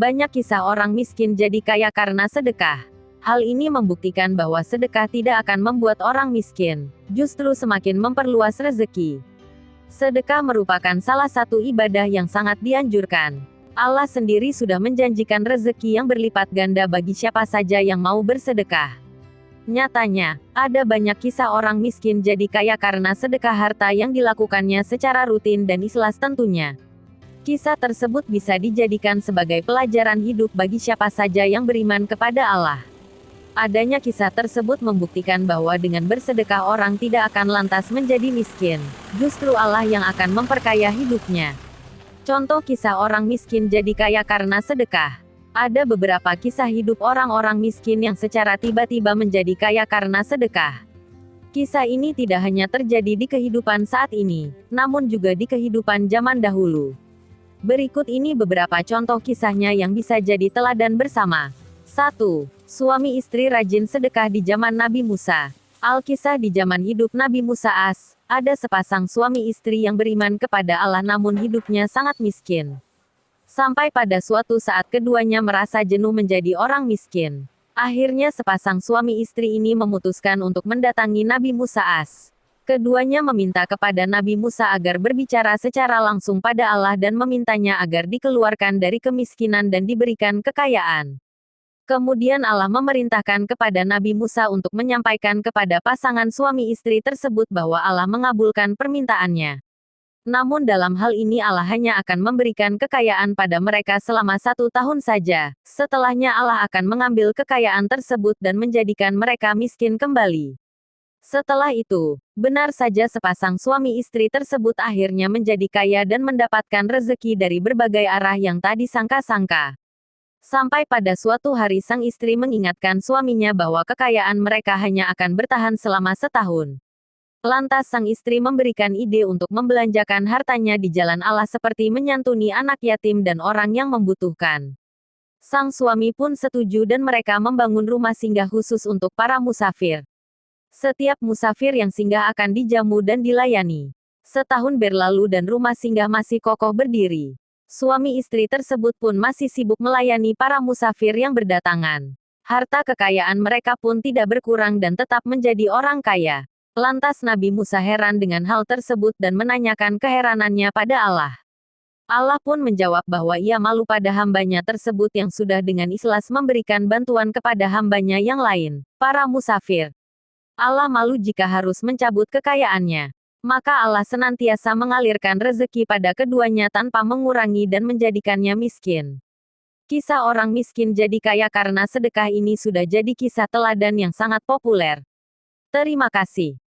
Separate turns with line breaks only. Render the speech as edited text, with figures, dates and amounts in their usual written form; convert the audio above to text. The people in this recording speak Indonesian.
Banyak kisah orang miskin jadi kaya karena sedekah. Hal ini membuktikan bahwa sedekah tidak akan membuat orang miskin, justru semakin memperluas rezeki. Sedekah merupakan salah satu ibadah yang sangat dianjurkan. Allah sendiri sudah menjanjikan rezeki yang berlipat ganda bagi siapa saja yang mau bersedekah. Nyatanya, ada banyak kisah orang miskin jadi kaya karena sedekah harta yang dilakukannya secara rutin dan ikhlas tentunya. Kisah tersebut bisa dijadikan sebagai pelajaran hidup bagi siapa saja yang beriman kepada Allah. Adanya kisah tersebut membuktikan bahwa dengan bersedekah orang tidak akan lantas menjadi miskin. Justru Allah yang akan memperkaya hidupnya. Contoh kisah orang miskin jadi kaya karena sedekah. Ada beberapa kisah hidup orang-orang miskin yang secara tiba-tiba menjadi kaya karena sedekah. Kisah ini tidak hanya terjadi di kehidupan saat ini, namun juga di kehidupan zaman dahulu. Berikut ini beberapa contoh kisahnya yang bisa jadi teladan bersama. 1. Suami istri rajin sedekah di zaman Nabi Musa. Alkisah di zaman hidup Nabi Musa ada sepasang suami istri yang beriman kepada Allah namun hidupnya sangat miskin. Sampai pada suatu saat keduanya merasa jenuh menjadi orang miskin. Akhirnya sepasang suami istri ini memutuskan untuk mendatangi Nabi Musa Keduanya meminta kepada Nabi Musa agar berbicara secara langsung pada Allah dan memintanya agar dikeluarkan dari kemiskinan dan diberikan kekayaan. Kemudian Allah memerintahkan kepada Nabi Musa untuk menyampaikan kepada pasangan suami istri tersebut bahwa Allah mengabulkan permintaannya. Namun dalam hal ini Allah hanya akan memberikan kekayaan pada mereka selama 1 tahun saja. Setelahnya Allah akan mengambil kekayaan tersebut dan menjadikan mereka miskin kembali. Setelah itu, benar saja sepasang suami istri tersebut akhirnya menjadi kaya dan mendapatkan rezeki dari berbagai arah yang tak disangka-sangka. Sampai pada suatu hari sang istri mengingatkan suaminya bahwa kekayaan mereka hanya akan bertahan selama setahun. Lantas sang istri memberikan ide untuk membelanjakan hartanya di jalan Allah seperti menyantuni anak yatim dan orang yang membutuhkan. Sang suami pun setuju dan mereka membangun rumah singgah khusus untuk para musafir. Setiap musafir yang singgah akan dijamu dan dilayani. Setahun berlalu dan rumah singgah masih kokoh berdiri. Suami istri tersebut pun masih sibuk melayani para musafir yang berdatangan. Harta kekayaan mereka pun tidak berkurang dan tetap menjadi orang kaya. Lantas Nabi Musa heran dengan hal tersebut dan menanyakan keheranannya pada Allah. Allah pun menjawab bahwa ia malu pada hambanya tersebut yang sudah dengan ikhlas memberikan bantuan kepada hambanya yang lain, para musafir. Allah malu jika harus mencabut kekayaannya. Maka Allah senantiasa mengalirkan rezeki pada keduanya tanpa mengurangi dan menjadikannya miskin. Kisah orang miskin jadi kaya karena sedekah ini sudah jadi kisah teladan yang sangat populer. Terima kasih.